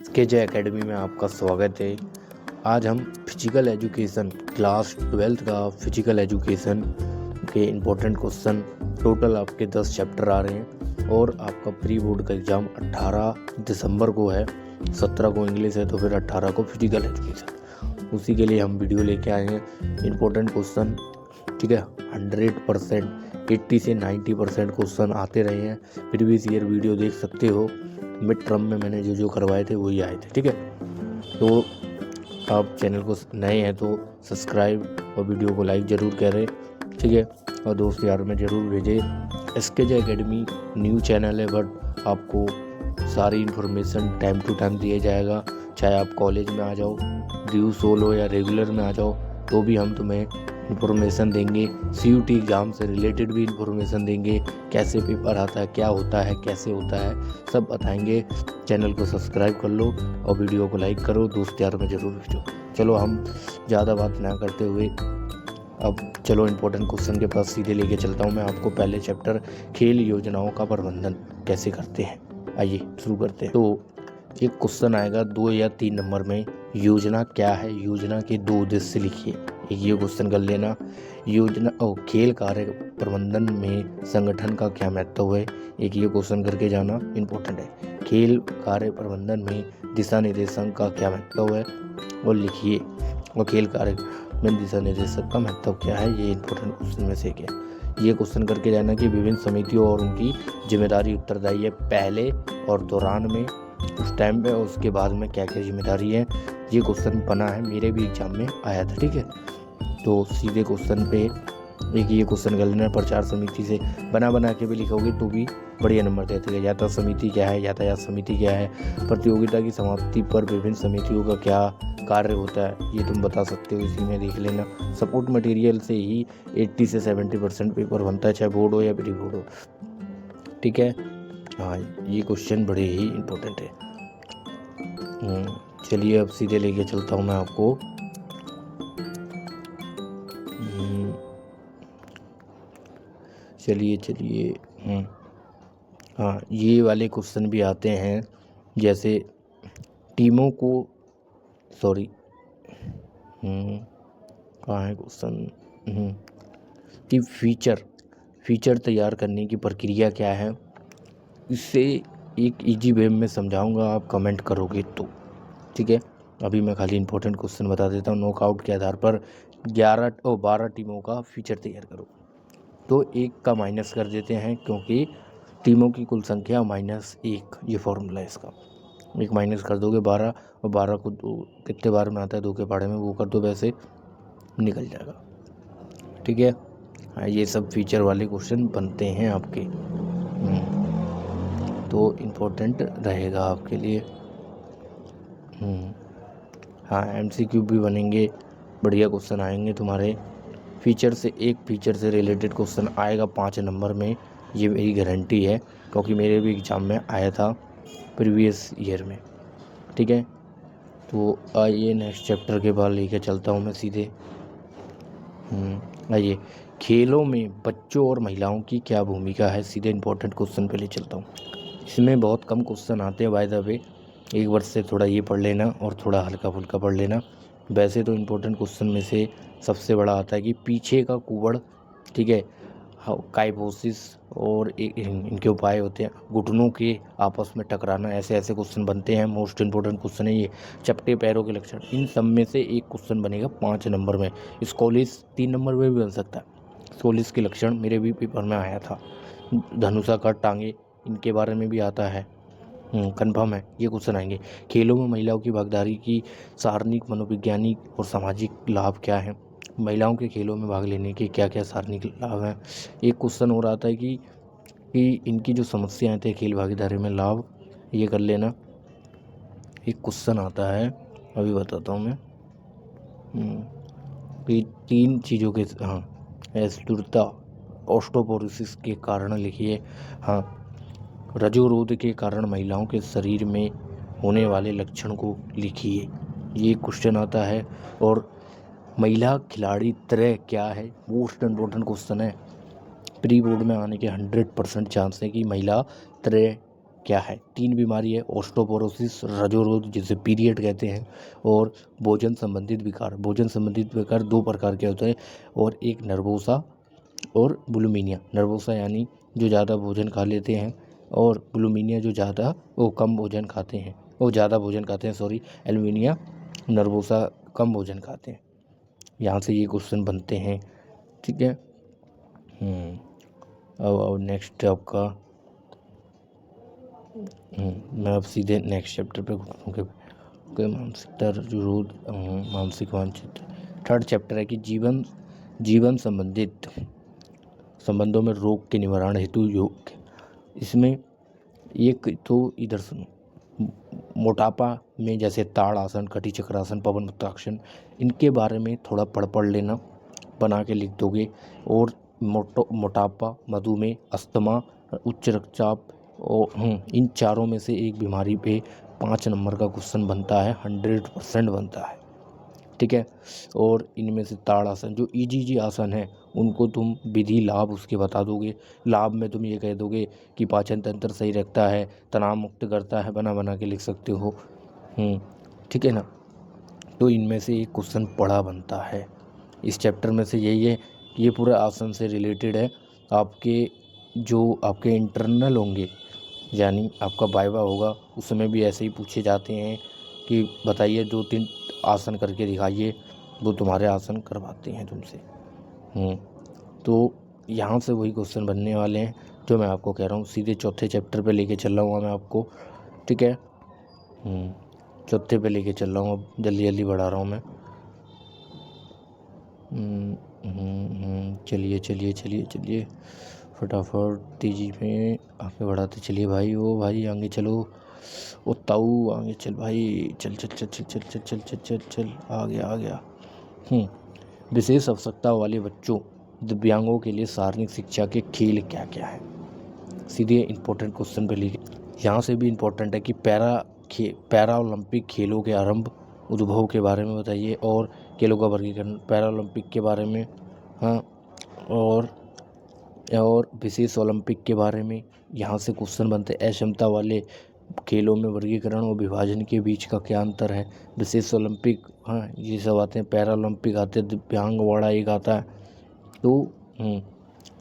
KJ academy में आपका स्वागत है। आज हम फिजिकल एजुकेशन क्लास 12th का फिजिकल एजुकेशन के इम्पोर्टेंट क्वेश्चन, टोटल आपके 10 चैप्टर आ रहे हैं और आपका प्री बोर्ड का एग्ज़ाम 18 दिसंबर को है। 17 को इंग्लिश है तो फिर 18 को फिजिकल एजुकेशन। उसी के लिए हम वीडियो लेके आए हैं। इम्पोर्टेंट क्वेश्चन, ठीक है, 100% 80 से 90% क्वेश्चन आते रहे हैं। प्रीवियस ईयर वीडियो देख सकते हो। मिड टर्म में मैंने जो करवाए थे वही आए थे, ठीक है। तो आप चैनल को नए हैं तो सब्सक्राइब और वीडियो को लाइक ज़रूर करें, ठीक है, और दोस्त यार में ज़रूर भेजें। एसकेजे एकेडमी न्यू चैनल है, बट आपको सारी इन्फॉर्मेशन टाइम टू टाइम दिया जाएगा। चाहे आप कॉलेज में आ जाओ, ड्यू सोलो या रेगुलर में आ जाओ, तो भी हम तुम्हें इन्फॉर्मेशन देंगे। CUT एग्ज़ाम से रिलेटेड भी इन्फॉर्मेशन देंगे, कैसे पेपर आता है, क्या होता है, कैसे होता है, सब बताएंगे। चैनल को सब्सक्राइब कर लो और वीडियो को लाइक करो, दोस्त यार में ज़रूर भेजो। चलो हम ज़्यादा बात ना करते हुए अब चलो इम्पोर्टेंट क्वेश्चन के पास सीधे लेके चलता हूँ मैं आपको। पहले चैप्टर खेल योजनाओं का प्रबंधन कैसे करते हैं, आइए शुरू करते हैं। तो एक क्वेश्चन आएगा 2 या 3 नंबर में, योजना क्या है, योजना के 2 उद्देश्य लिखिए। एक ये क्वेश्चन कर लेना। योजना खेल कार्य प्रबंधन में संगठन का क्या महत्व है, एक ये क्वेश्चन करके जाना इम्पोर्टेंट है। खेल कार्य प्रबंधन में दिशा निर्देशन का क्या महत्व है और लिखिए। और खेल कार्य में दिशा निर्देशक का महत्व क्या है, ये इम्पोर्टेंट क्वेश्चन में से क्या ये क्वेश्चन करके जाना कि विभिन्न समितियों और उनकी जिम्मेदारी उत्तरदायी है पहले और दौरान में, उस टाइम पे और उसके बाद में क्या क्या जिम्मेदारी है। ये क्वेश्चन बना है, मेरे भी एग्जाम में आया था, ठीक है। तो सीधे क्वेश्चन पे एक ये क्वेश्चन कर लेना। प्रचार समिति से बना के भी लिखोगे तो भी बढ़िया नंबर देते हैं। यातायात समिति क्या है, यातायात समिति क्या है, प्रतियोगिता की समाप्ति पर विभिन्न समितियों का क्या कार्य होता है, ये तुम बता सकते हो, इसी में देख लेना। सपोर्ट मटेरियल से ही 80 से 70% पेपर बनता है, चाहे बोर्ड हो या प्री बोर्ड हो, ठीक है। हाँ, ये क्वेश्चन बड़े ही इम्पोर्टेंट है। चलिए अब सीधे लेके चलता हूँ मैं आपको। चलिए हाँ, ये वाले क्वेश्चन भी आते हैं, जैसे टीमों को कहाँ है क्वेश्चन, कि फीचर तैयार करने की प्रक्रिया क्या है। इससे एक इजी वे में समझाऊंगा, आप कमेंट करोगे तो, ठीक है। अभी मैं खाली इंपॉर्टेंट क्वेश्चन बता देता हूँ। नॉकआउट के आधार पर 12 टीमों का फीचर तैयार करो। तो 1 का माइनस कर देते हैं, क्योंकि टीमों की कुल संख्या -1, ये फॉर्मूला है इसका। 1 माइनस कर दोगे 12, और 12 को 2 कितने बार में आता है 2 के पहाड़े में, वो कर दो, वैसे निकल जाएगा, ठीक है। हाँ, ये सब फीचर वाले क्वेश्चन बनते हैं आपके, तो इम्पोर्टेंट रहेगा आपके लिए। हाँ, MCQ भी बनेंगे, बढ़िया क्वेश्चन आएंगे तुम्हारे। फीचर से रिलेटेड क्वेश्चन आएगा 5 नंबर में, ये मेरी गारंटी है, क्योंकि मेरे भी एग्ज़ाम में आया था प्रीवियस ईयर में, ठीक है। तो आइए नेक्स्ट चैप्टर के बाद लेके चलता हूँ मैं सीधे। आइए, खेलों में बच्चों और महिलाओं की क्या भूमिका है, सीधे इम्पोर्टेंट क्वेश्चन पे ले चलता हूँ। इसमें बहुत कम क्वेश्चन आते हैं, बाय द वे, एक वर्ष से थोड़ा ये पढ़ लेना और थोड़ा हल्का फुल्का पढ़ लेना। वैसे तो इम्पोर्टेंट क्वेश्चन में से सबसे बड़ा आता है कि पीछे का कुबड़, ठीक है, काइफोसिस, और इनके उपाय होते हैं, घुटनों के आपस में टकराना, ऐसे ऐसे क्वेश्चन बनते हैं। मोस्ट इम्पोर्टेंट क्वेश्चन है ये। चपटे पैरों के लक्षण, इन सब में से एक क्वेश्चन बनेगा 5 नंबर में। स्कोलिस 3 नंबर में भी बन सकता है। स्कोलिस के लक्षण मेरे भी पेपर में आया था। धनुषाकार टांगे, इनके बारे में भी आता है, कन्फर्म है, ये क्वेश्चन आएंगे। खेलों में महिलाओं की भागीदारी की सारणिक, मनोवैज्ञानिक और सामाजिक लाभ क्या है, महिलाओं के खेलों में भाग लेने के क्या क्या सारणिक लाभ हैं। एक क्वेश्चन और आता है कि इनकी जो समस्याएं थे खेल भागीदारी में लाभ, ये कर लेना। एक क्वेश्चन आता है, अभी बताता हूँ मैं, कि 3 चीज़ों के, स्थूलता, ऑस्टियोपोरोसिस के कारण लिखिए। हाँ, रजोरोध के कारण महिलाओं के शरीर में होने वाले लक्षण को लिखिए, ये क्वेश्चन आता है। और महिला खिलाड़ी त्रय क्या है, मोस्ट इम्पोर्टेंट क्वेश्चन है, प्री बोर्ड में आने के 100% चांस है कि महिला त्रय क्या है। 3 बीमारी है, ओस्टोपोरोसिस, रजोरोग जिसे पीरियड कहते हैं, और भोजन संबंधित विकार। भोजन संबंधित विकार 2 प्रकार के होते हैं, और एक नर्वोसा और बुलिमिया। नर्वोसा यानी जो ज़्यादा भोजन खा लेते हैं, और बुलिमिया जो कम भोजन खाते हैं, वो ज़्यादा भोजन खाते हैं, सॉरी। एलुमिनिया नर्वोसा कम भोजन खाते हैं। यहाँ से ये क्वेश्चन बनते हैं, ठीक है। अब नेक्स्ट आपका मैं अब सीधे नेक्स्ट चैप्टर पे घूमूँगा। मानसिकता, रजोरोग, मानसिक वांछित। 3rd चैप्टर है कि जीवन संबंधित संबंधों में रोग के निवारण हेतु योग। इसमें एक तो इधर सुनो, मोटापा में जैसे ताड़ आसन, कटी चक्रासन, पवन मुक्तासन, इनके बारे में थोड़ा पढ़ लेना, बना के लिख दोगे। और मोटापा, मधुमेह, अस्थमा, उच्च रक्तचाप, और इन चारों में से एक बीमारी पे 5 नंबर का क्वेश्चन बनता है, 100% बनता है, ठीक है। और इनमें से ताड़ आसन जो इजी आसन है, उनको तुम विधि लाभ उसके बता दोगे। लाभ में तुम ये कह दोगे कि पाचन तंत्र सही रखता है, तनाव मुक्त करता है, बना के लिख सकते हो, ठीक है ना। तो इनमें से एक क्वेश्चन पढ़ा बनता है इस चैप्टर में से। यही है कि ये पूरा आसन से रिलेटेड है। आपके इंटरनल होंगे, यानी आपका वाइवा होगा, उसमें भी ऐसे ही पूछे जाते हैं कि बताइए 2-3 आसन करके दिखाइए, वो तुम्हारे आसन करवाते हैं तुमसे। तो यहाँ से वही क्वेश्चन बनने वाले हैं जो मैं आपको कह रहा हूँ। सीधे 4थे चैप्टर पे लेके चल रहा हूँ मैं आपको, ठीक है। 4थे पे लेके चल रहा हूँ, अब जल्दी बढ़ा रहा हूँ मैं। चलिए फटाफट तेजी में आगे बढ़ाते चलिए भाई। ओ भाई आगे चलो, ओ ताऊ आगे चल भाई, चल आ गया। विशेष आवश्यकता वाले बच्चों, दिव्यांगों के लिए सार्वजनिक शिक्षा के खेल क्या क्या है। सीधे इम्पोर्टेंट क्वेश्चन पे लिखे। यहाँ से भी इम्पोर्टेंट है कि पैरा ओलंपिक खेलों के आरंभ, उद्भव के बारे में बताइए, और खेलों का वर्गीकरण, पैरा ओलंपिक के बारे में, और विशेष ओलंपिक के बारे में। यहाँ से क्वेश्चन बनते हैं। अक्षमता वाले खेलों में वर्गीकरण और विभाजन के बीच का क्या अंतर है। विशेष ओलंपिक, ये सब आते हैं। पैरा ओलंपिक आते हैं, दिव्यांग वाला एक आता है। तो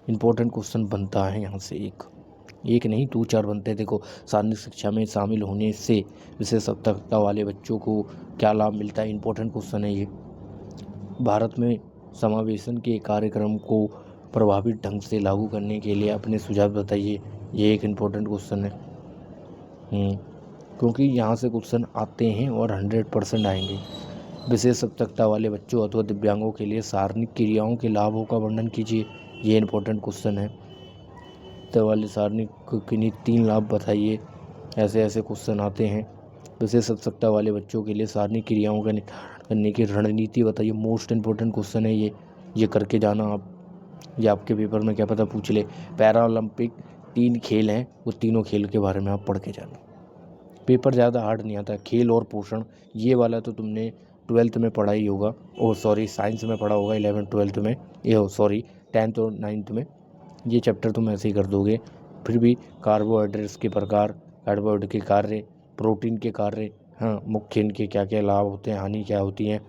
इम्पोर्टेंट क्वेश्चन बनता है यहाँ से, एक नहीं 2-4 बनते हैं। देखो, सार्वजनिक शिक्षा में शामिल होने से विशेष आवश्यकता वाले बच्चों को क्या लाभ मिलता है, इम्पोर्टेंट क्वेश्चन है ये। भारत में समावेशन के कार्यक्रम को प्रभावी ढंग से लागू करने के लिए अपने सुझाव बताइए, ये एक इम्पोर्टेंट क्वेश्चन है। क्योंकि यहाँ से क्वेश्चन आते हैं और 100% आएंगे। विशेष आवश्यकता वाले बच्चों अथवा दिव्यांगों के लिए सार्वजनिक क्रियाओं के लाभों का वर्णन कीजिए, ये इम्पोर्टेंट क्वेश्चन है। वाले सार्वजनिक किन्हीं 3 लाभ बताइए, ऐसे क्वेश्चन आते हैं। विशेष आवश्यकता वाले बच्चों के लिए सार्वजनिक क्रियाओं का निर्धारण करने की रणनीति बताइए, मोस्ट इम्पोर्टेंट क्वेश्चन है ये करके जाना आप, ये आपके पेपर में क्या पता पूछ ले। पैरा ओलंपिक 3 खेल हैं, वो तीनों खेल के बारे में आप पढ़ के जाना। पेपर ज़्यादा हार्ड नहीं आता। खेल और पोषण, ये वाला तो तुमने 12th में पढ़ा ही होगा, साइंस में पढ़ा होगा 11th 12th में, 10th और 9th में। ये चैप्टर तुम ऐसे ही कर दोगे। फिर भी कार्बोहाइड्रेट्स के प्रकार, कार्बोहाइड्रेट के कार्य, प्रोटीन के कार्य, मुख्य इनके क्या क्या लाभ होते हैं, हानि क्या होती हैं,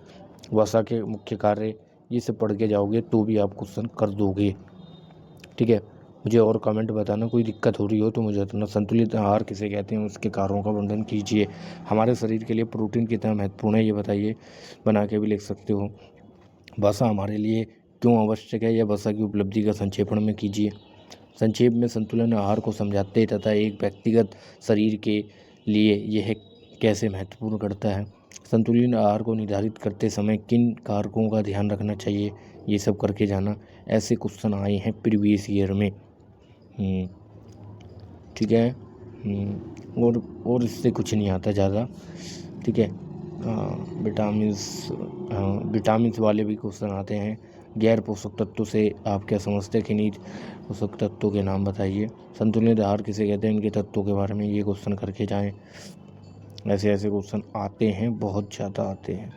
वसा के मुख्य कार्य, ये सब पढ़ के जाओगे तो भी आप क्वेश्चन कर दोगे, ठीक है। मुझे और कमेंट बताना, कोई दिक्कत हो रही हो तो मुझे बताना। संतुलित आहार किसे कहते हैं, उसके कार्यों का वर्णन कीजिए। हमारे शरीर के लिए प्रोटीन कितना महत्वपूर्ण है, ये बताइए, बना के भी लिख सकते हो। वसा हमारे लिए क्यों आवश्यक है, या वसा की उपलब्धि का संक्षेपण में कीजिए। संक्षेप में संतुलन आहार को समझाते तथा एक व्यक्तिगत शरीर के लिए यह कैसे महत्वपूर्ण करता है। संतुलित आहार को निर्धारित करते समय किन कारकों का ध्यान रखना चाहिए, ये सब करके जाना। ऐसे क्वेश्चन आए हैं प्रीवियस ईयर में, ठीक है। और इससे कुछ नहीं आता ज़्यादा, ठीक है। विटामिन्स वाले भी क्वेश्चन आते हैं। गैर पोषक तत्व से आप क्या समझते हैं, कि नहीं पोषक तत्वों के नाम बताइए। संतुलित आहार किसे कहते हैं, इनके तत्वों के बारे में ये क्वेश्चन करके जाएं। ऐसे क्वेश्चन आते हैं, बहुत ज़्यादा आते हैं।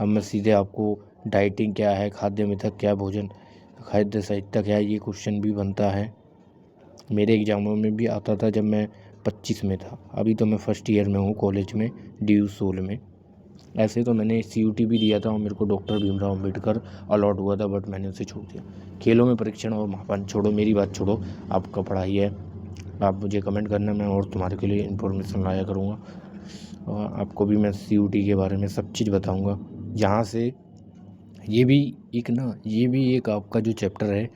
अब मैं सीधे आपको डाइटिंग क्या है, खाद्य मिथक क्या, भोजन खाद्य साहित्य क्या है, ये क्वेश्चन भी बनता है। मेरे एग्जामों में भी आता था जब मैं 2025 में था। अभी तो मैं फर्स्ट ईयर में हूँ कॉलेज में, DU सोल में। ऐसे तो मैंने CUT भी दिया था और मेरे को डॉक्टर भीमराव अम्बेडकर अलॉट हुआ था, बट मैंने उसे छोड़ दिया। खेलों में परीक्षण और मापन छोड़ो, मेरी बात छोड़ो, आपका पढ़ाई है, आप मुझे कमेंट करना, मैं और तुम्हारे के लिए इन्फॉर्मेशन लाया करूँगा और आपको भी मैं CUT के बारे में सब चीज़ बताऊँगा। यहाँ से ये भी एक आपका जो चैप्टर है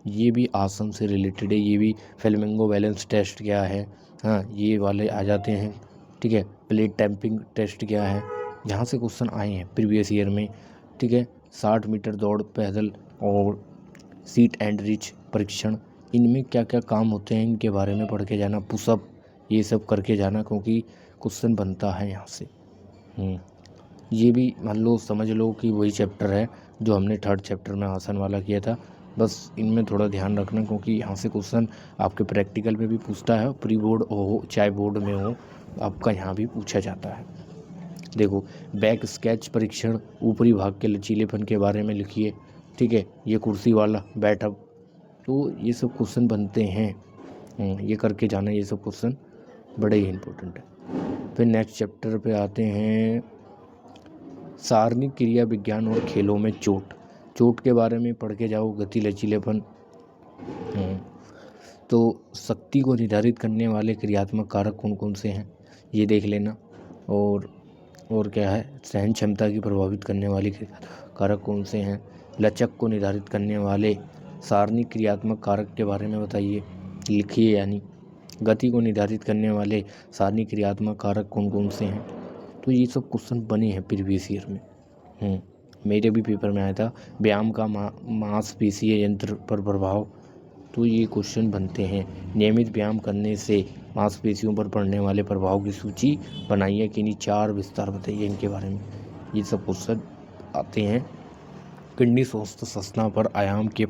ये भी आसन से रिलेटेड है, ये भी फ्लेमिंगो बैलेंस टेस्ट क्या है, हाँ ये वाले आ जाते हैं, ठीक है। प्लेट टैंपिंग टेस्ट क्या है, यहाँ से क्वेश्चन आए हैं प्रीवियस ईयर में, ठीक है। 60 मीटर दौड़ पैदल और सीट एंड रिच परीक्षण, इनमें क्या क्या काम होते हैं इनके बारे में पढ़ के जाना, पुशअप ये सब करके जाना, क्योंकि क्वेश्चन बनता है यहाँ से। ये भी मान लो समझ लो कि वही चैप्टर है जो हमने थर्ड चैप्टर में आसन वाला किया था, बस इनमें थोड़ा ध्यान रखना, क्योंकि यहाँ से क्वेश्चन आपके प्रैक्टिकल में भी पूछता है, प्री बोर्ड हो चाहे बोर्ड में हो, आपका यहाँ भी पूछा जाता है। देखो, बैक स्केच परीक्षण, ऊपरी भाग के लचीलेपन के बारे में लिखिए, ठीक है। ये कुर्सी वाला बैठक, तो ये सब क्वेश्चन बनते हैं, ये करके जाना, ये सब क्वेश्चन बड़े ही इम्पोर्टेंट है। फिर नेक्स्ट चैप्टर पे आते हैं, सारणिक क्रिया विज्ञान और खेलों में चोट के बारे में पढ़ के जाओ, गति लचीलेपन। तो शक्ति को निर्धारित करने वाले क्रियात्मक कारक कौन कौन से हैं ये देख लेना, और क्या है, सहन क्षमता की प्रभावित करने वाले कारक कौन से हैं, लचक को निर्धारित करने वाले सारणिक क्रियात्मक कारक के बारे में बताइए, लिखिए। यानी गति को निर्धारित करने वाले सारणिक क्रियात्मक कारक कौन कौन से हैं। तो ये सब क्वेश्चन बने हैं प्रीवियस ईयर में, मेरे भी पेपर में आया था। व्यायाम का मांसपेशीय यंत्र पर प्रभाव, तो ये क्वेश्चन बनते हैं। नियमित व्यायाम करने से मांसपेशियों पर पड़ने वाले प्रभाव की सूची बनाइए, कि नहीं 4 विस्तार बताइए इनके बारे में, ये सब क्वेश्चन आते हैं। किडनी स्वस्थ संस्था पर व्यायाम के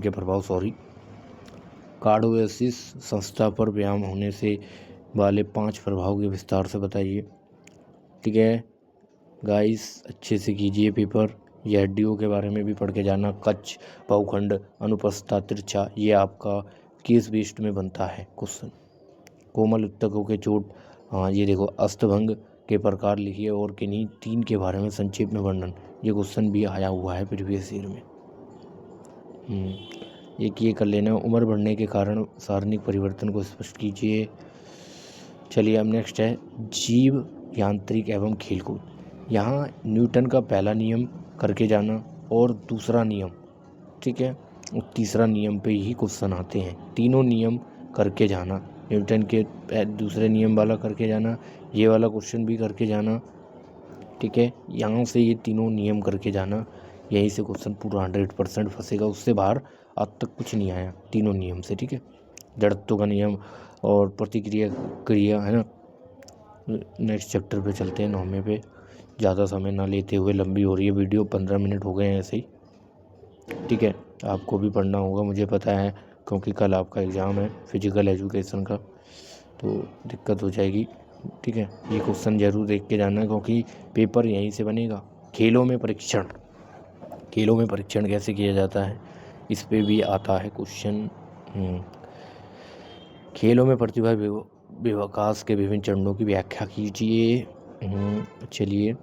प्रभाव कार्डियोसिस संस्था पर व्यायाम होने से वाले 5 प्रभाव के विस्तार से बताइए, ठीक है गाइस। अच्छे से कीजिए पेपर। ये हड्डियों के बारे में भी पढ़ के जाना, कच्छ, बहुखंड, अनुप्रस्था, तिरछा, ये आपका केस बेस्ड में बनता है क्वेश्चन। कोमल ऊतकों के चोट, हाँ ये देखो, अस्तभंग के प्रकार लिखिए और किन्हीं 3 के बारे में संक्षेप में वर्णन, ये क्वेश्चन भी आया हुआ है प्रीवियस ईयर में। एक ये कर लेना। उम्र बढ़ने के कारण सारणिक परिवर्तन को स्पष्ट कीजिए। चलिए अब नेक्स्ट है जीव यांत्रिक एवं खेलकूद। यहाँ न्यूटन का पहला नियम करके जाना और दूसरा नियम, ठीक है, और तीसरा नियम पे ही क्वेश्चन आते हैं। तीनों नियम करके जाना, न्यूटन के दूसरे नियम वाला करके जाना, ये वाला क्वेश्चन भी करके जाना, ठीक है। यहाँ से ये तीनों नियम करके जाना, यहीं से क्वेश्चन पूरा 100% फंसेगा, उससे बाहर अब तक कुछ नहीं आया तीनों नियम से, ठीक है। जड़त्व का नियम और क्रिया है ना। नेक्स्ट चैप्टर पे चलते हैं, 9वें पे। ज़्यादा समय ना लेते हुए, लंबी हो रही है वीडियो, 15 मिनट हो गए हैं ऐसे ही, ठीक है। आपको भी पढ़ना होगा मुझे पता है, क्योंकि कल आपका एग्ज़ाम है फिजिकल एजुकेशन का, तो दिक्कत हो जाएगी, ठीक है। ये क्वेश्चन ज़रूर देख के जाना, क्योंकि पेपर यहीं से बनेगा। खेलों में परीक्षण कैसे किया जाता है, इस पे भी आता है क्वेश्चन। खेलों में प्रतिभा विकास के विभिन्न चरणों की व्याख्या कीजिए। चलिए,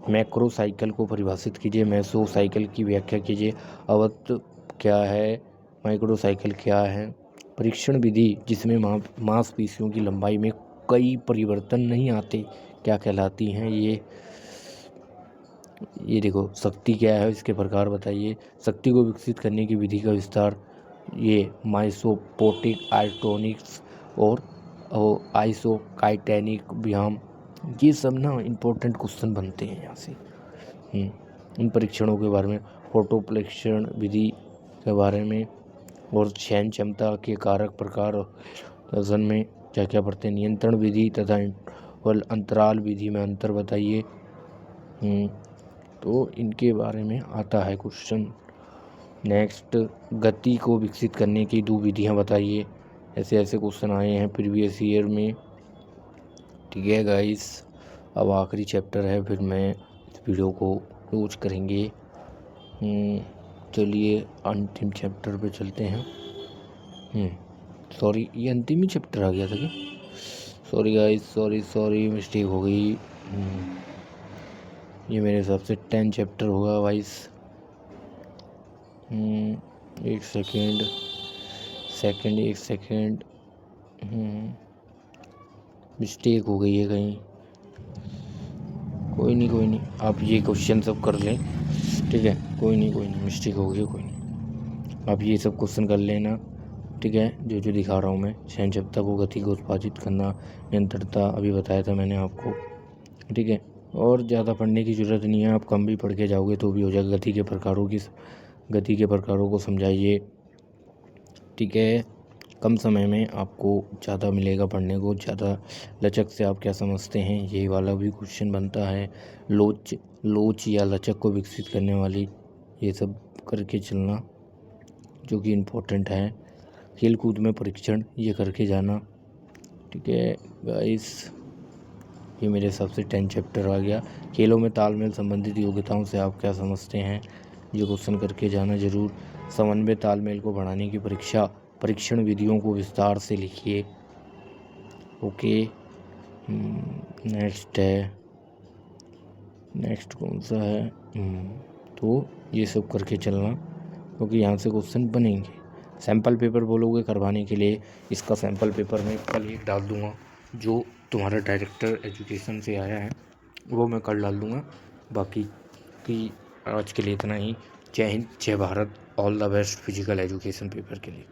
मैक्रो साइकिल को परिभाषित कीजिए, मेसो साइकिल की व्याख्या कीजिए, अवत्व क्या है, माइक्रो साइकिल क्या है, परीक्षण विधि जिसमें मांसपेशियों की लंबाई में कई परिवर्तन नहीं आते क्या कहलाती हैं, ये देखो, शक्ति क्या है, इसके प्रकार बताइए, शक्ति को विकसित करने की विधि का विस्तार, ये माइसोपोटिक आइटोनिक्स और आइसोकाइटेनिक व्यायाम, ये सब ना इम्पोर्टेंट क्वेश्चन बनते हैं यहाँ से। इन परीक्षणों के बारे में, फोटो परीक्षण विधि के बारे में, और सहन क्षमता के कारक प्रकार वजन में क्या क्या पढ़ते हैं, नियंत्रण विधि तथा अंतराल विधि में अंतर बताइए। तो इनके बारे में आता है क्वेश्चन। नेक्स्ट, गति को विकसित करने की 2 विधियाँ बताइए। ऐसे क्वेश्चन आए हैं प्रीवियस ईयर में, ठीक है गाइस। अब आखिरी चैप्टर है, फिर मैं इस वीडियो को क्लोज करेंगे। चलिए अंतिम चैप्टर पे चलते हैं। सॉरी, ये अंतिम ही चैप्टर आ गया था क्या? सॉरी गाइस, सॉरी मिस्टेक हो गई। ये मेरे हिसाब से 10 चैप्टर होगा वाइस। एक सेकेंड, एक सेकेंड, मिस्टेक हो गई है कहीं। कोई नहीं, आप ये क्वेश्चन सब कर लें, ठीक है। कोई नहीं, मिस्टेक हो गई, कोई नहीं। आप ये सब क्वेश्चन कर लेना, ठीक है। जो दिखा रहा हूँ मैं, सहनशीलता को, गति को उत्पादित करना, निरंतरता अभी बताया था मैंने आपको, ठीक है। और ज़्यादा पढ़ने की ज़रूरत नहीं है, आप कम भी पढ़ के जाओगे तो भी हो जाएगा। गति के प्रकारों को समझाइए, ठीक है। कम समय में आपको ज़्यादा मिलेगा पढ़ने को। ज़्यादा लचक से आप क्या समझते हैं, यही वाला भी क्वेश्चन बनता है। लोच या लचक को विकसित करने वाली, ये सब करके चलना जो कि इम्पोर्टेंट है। खेल कूद में परीक्षण, ये करके जाना, ठीक है गाइस। ये मेरे हिसाब से 10 चैप्टर आ गया। खेलों में तालमेल संबंधित योग्यताओं से आप क्या समझते हैं, ये क्वेश्चन करके जाना जरूर। समन्वय तालमेल को बढ़ाने की परीक्षण विधियों को विस्तार से लिखिए, ओके। नेक्स्ट कौन सा है? तो ये सब करके चलना, क्योंकि यहाँ से क्वेश्चन बनेंगे। सैम्पल पेपर बोलोगे करवाने के लिए, इसका सैम्पल पेपर मैं कल एक डाल दूँगा, जो तुम्हारा डायरेक्टर एजुकेशन से आया है वो मैं कल डाल दूँगा। बाकी की आज के लिए इतना ही। जय हिंद, जय Bharat, all the best physical education paper के लिए।